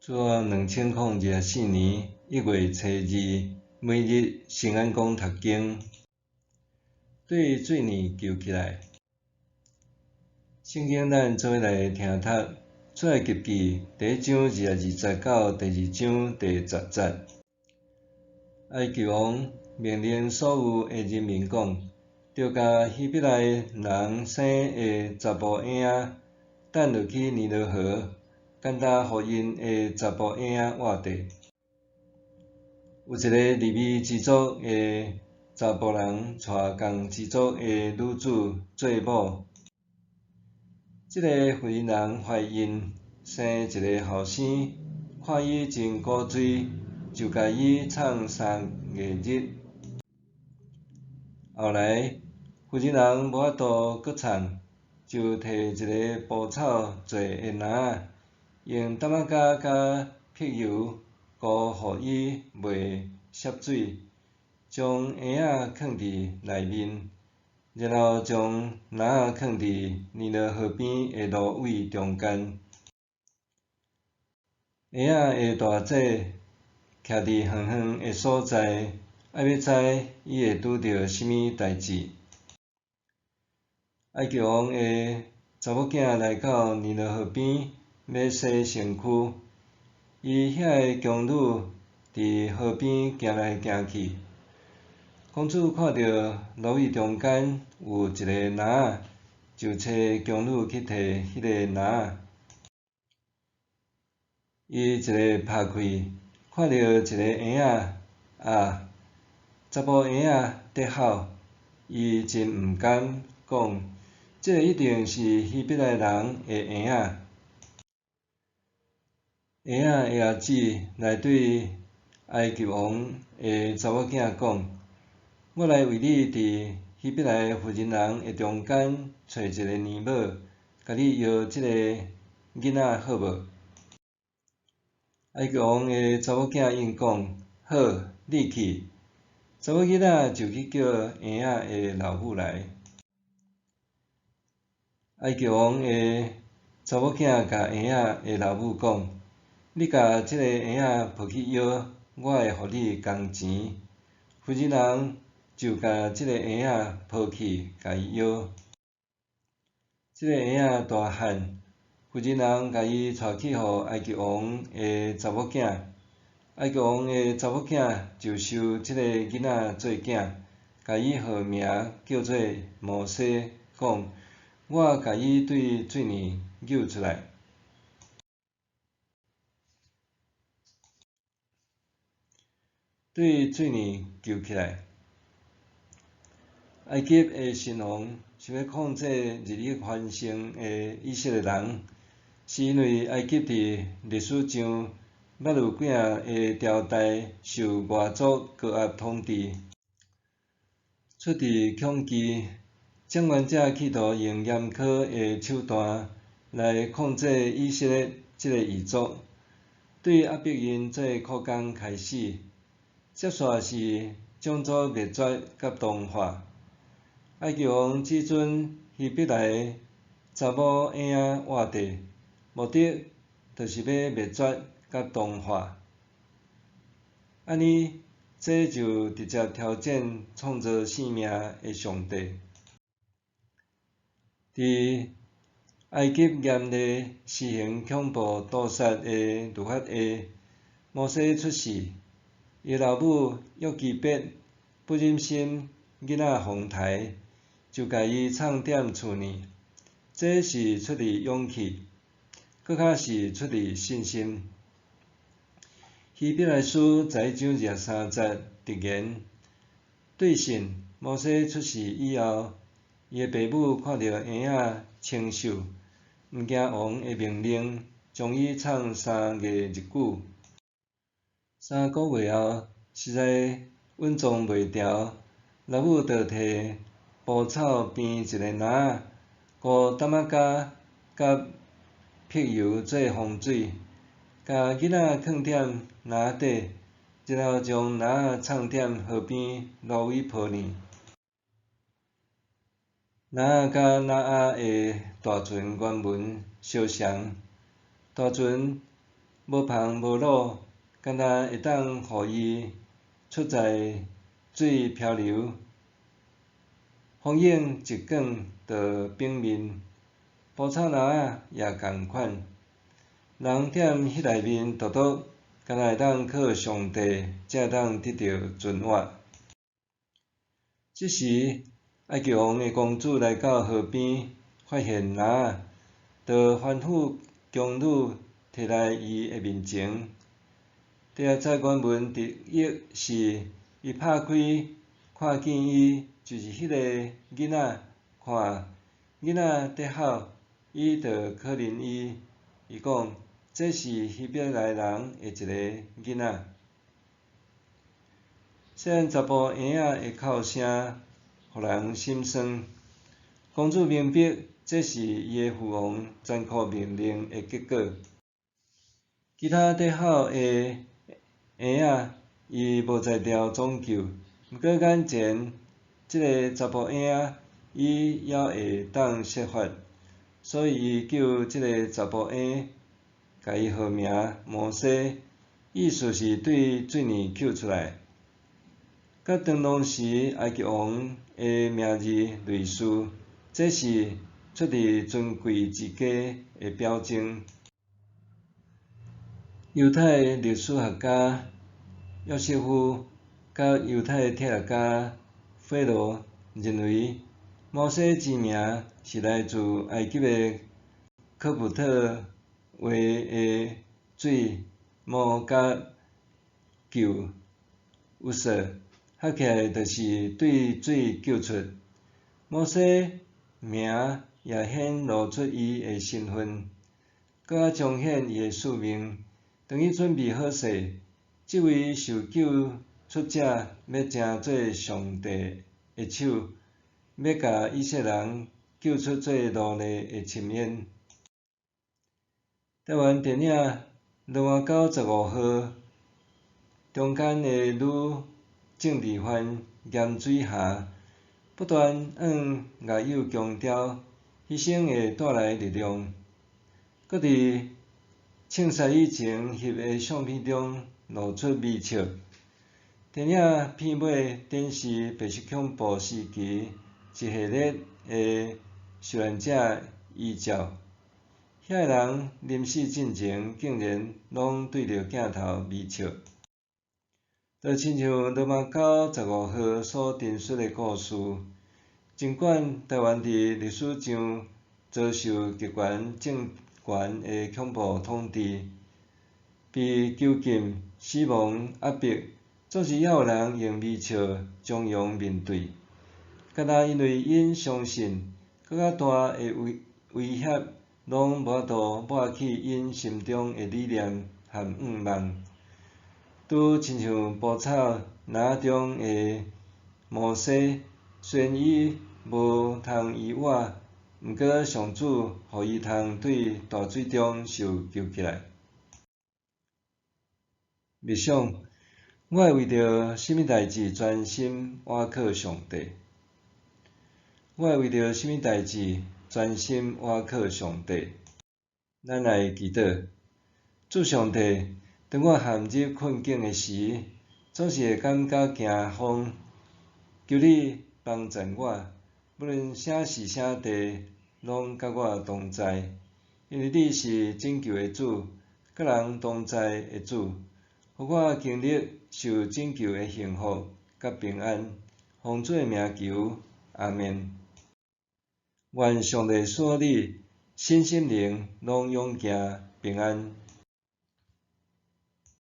自2024年1月初2，每日圣安宫读经，对水泥救起来。圣经咱做伙来听读出埃及记第1章22节到第2章第10节。埃及王命令所有的人民讲，着甲希伯来人生的查甫婴仔带落去尼罗河，干焦互因的查甫婴仔活地。有一个利未支族的查甫人娶共支族的女子做某，这个妇人怀孕生一个后生，看伊真古锥，就甲伊创3个日。后来妇人无法度搁创，就摕一个蒲草做的篮，用淡仔胶甲碧油糊互伊袂涉水，将婴仔放伫内面，然后将篮放伫尼罗河边的芦苇中间。婴仔的大姐徛伫远远的所在，爱要知伊会拄着甚物代志。埃及王的查某囝来到尼罗河边，要洗身躯。伊遐个宫女伫河边行来行去。公主看到芦苇中间有一个篮，就找宫女去摕迄个篮。伊一个拍开，看到一个婴仔，查甫婴仔在哭。伊真毋甘，讲这个一定是希伯来人的婴仔。婴仔的阿姊来对埃及王的查某囝讲：我来为你伫希伯来妇人人的中间找一个年某，甲你要这个囡仔好无？埃及王的查某囝应讲：好，你去。查某囡仔就去叫婴仔的老母来。埃及王的查某囝甲婴仔的老母讲：你甲这个婴仔抱去摇，我会互你工钱。妇人人就甲这个婴仔抱去，甲伊摇。这个婴仔大汉，妇人人甲伊带去互埃及王的查某囝。埃及王的查某囝就收这个囡仔做囝，甲伊号名叫做摩西，讲：我甲伊对水泥救出来。对水泥救起来。埃及的神王想要控制日益繁盛的以色列人，是因为埃及伫历史上捌有几个朝代受外族高压统治。出于恐惧，掌权者企图用严苛的手段来控制以色列这个异族，对压迫因做苦工开始，接续是种族灭绝甲同化。埃及王只准希伯来查某婴仔活地，目的就是要灭绝甲同化。安尼，这就直接挑战创造生命的上帝。伫埃及严厉实行恐怖屠杀的律法下，摩西出世，伊老母约基别不忍心囡仔妨害，就甲伊藏踮厝里。这是出于勇气，搁较是出于信心。希伯来书11章23节直言：对神，摩西出世以后，伊的爸母看到婴仔清秀，毋惊王的命令，将伊藏3个日久。3个月后，实在稳状袂牢，老母就摕蒲草编一个篮，糊淡仔胶甲碧油做防水，甲囡仔放踮篮底，然后将篮藏踮河边芦苇坡呢。篮甲篮的大船原文相像，大船无芳无露，干那会当互伊出在水漂流，风影一卷就冰面。捕草篮仔也共款，人踮迄内面独独，干那会当靠上帝，才会当得到存活。这时，埃及王的公主来到河边，发现篮仔，就吩咐宫女摕来伊的面前。第二则原文直译是：伊拍开，看见伊就是迄个囡仔，看囡仔在哭，伊就可怜伊。伊讲：这是希伯来人的一个囡仔。细汉查甫婴仔的哭声，互人心酸。公主明白，这是伊的父王残酷命令的结果。其他在哭的婴仔，伊无在条总救，毋过眼前即个查甫婴仔，伊也会当说法，所以伊叫即个查甫婴，甲伊号名摩西，意思是对水面救出来。甲当当时埃及王的名字类似，这是出自尊贵之家的表征。犹太历史学家约瑟夫甲犹太哲学家费罗认为，摩西之名是来自埃及的科普特话的水摩甲救乌色，合起来就是对水救出。摩西名也显露出伊的身份，搁较彰显伊的使命。当伊准备好势，即位受救出者要乘做上帝的手，要甲以色列人救出做奴隶的深渊。台湾电影《罗马狗15号》中间的女政治犯严水霞，不断往外友强调牺牲会带来力量，搁伫枪杀以前翕的相片中露出微笑。电影片尾展示白色恐怖时期一系列的受难者遗照，遐个人临死进前竟然拢对着镜头微笑，就亲像《罗马狗15号》所陈述的故事。尽管台湾伫历史上遭受极权政权的恐怖统治，被囚禁、死亡、压迫，总是也有人用微笑从容面对。敢若因为因相信，搁较大的威胁，拢无法度抹去因心中的理念和愿望。拄亲像捕草篮中的摩西，虽然伊无通移活，毋过上主予伊通对大水中受救起来。默想，我会为着甚物代志专心倚靠上帝？我会为着甚物代志专心倚靠上帝？咱来祈祷，主上帝，当我陷入困境的时，总是会感觉惊慌，求你帮助我，不论啥时啥地，拢甲我同在，因为你是拯救的主，甲人同在的主。互我经历受拯救的幸福甲平安，奉主的名求，阿们。愿上帝赐你身心灵拢永行平安。